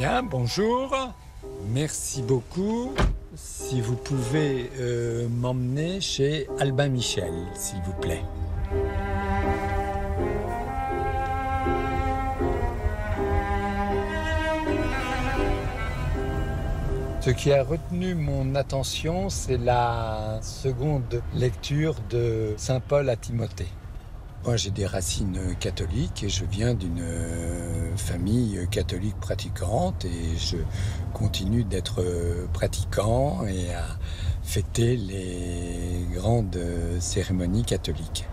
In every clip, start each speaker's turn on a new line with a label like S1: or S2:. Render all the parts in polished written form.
S1: Bien, bonjour. Merci beaucoup. Si vous pouvez m'emmener chez Albin Michel, s'il vous plaît. Ce qui a retenu mon attention, c'est la seconde lecture de Saint Paul à Timothée. Moi, j'ai des racines catholiques et je viens d'une famille catholique pratiquante et je continue d'être pratiquant et à fêter les grandes cérémonies catholiques.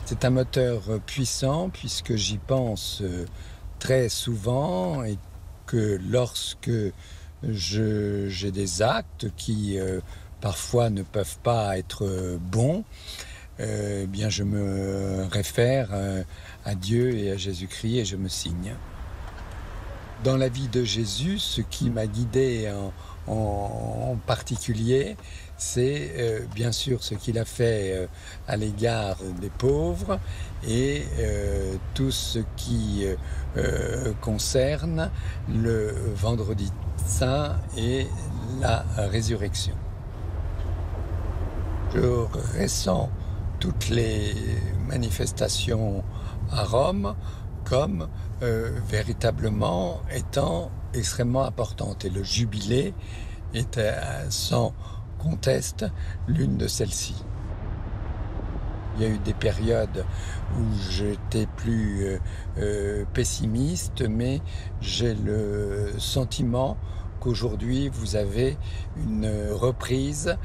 S1: C'est un moteur puissant puisque j'y pense très souvent et que lorsque j'ai des actes qui parfois ne peuvent pas être bons, bien je me réfère à Dieu et à Jésus-Christ et je me signe. Dans la vie de Jésus, ce qui m'a guidé en particulier, c'est bien sûr ce qu'il a fait à l'égard des pauvres et tout ce qui concerne le vendredi saint et la résurrection. Je ressens toutes les manifestations à Rome comme véritablement étant extrêmement importantes. Et le jubilé était sans conteste l'une de celles-ci. Il y a eu des périodes où j'étais plus pessimiste, mais j'ai le sentiment qu'aujourd'hui vous avez une reprise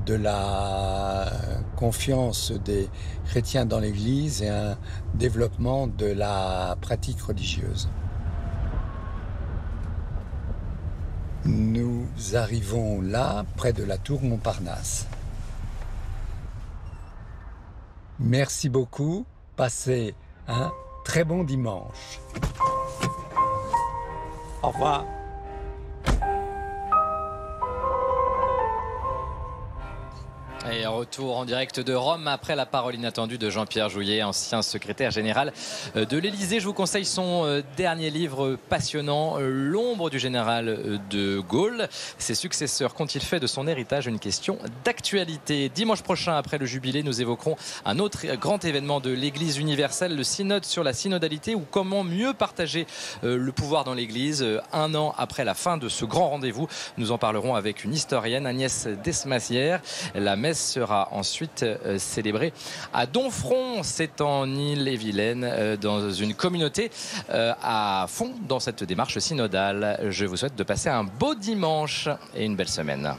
S1: de la confiance des chrétiens dans l'Église et un développement de la pratique religieuse. Nous arrivons là, près de la tour Montparnasse. Merci beaucoup, passez un très bon dimanche. Au revoir.
S2: Et retour en direct de Rome après la parole inattendue de Jean-Pierre Jouyet, ancien secrétaire général de l'Élysée. Je vous conseille son dernier livre passionnant, L'ombre du général de Gaulle. Ses successeurs qu'ont-ils fait de son héritage? Une question d'actualité. Dimanche prochain, après le jubilé, nous évoquerons un autre grand événement de l'Église universelle, le synode sur la synodalité, ou comment mieux partager le pouvoir dans l'Église. Un an après la fin de ce grand rendez-vous, nous en parlerons avec une historienne, Agnès Desmassières. La messe sera ensuite célébrée à Domfront, c'est en Ille-et-Vilaine, dans une communauté à fond dans cette démarche synodale. Je vous souhaite de passer un beau dimanche et une belle semaine.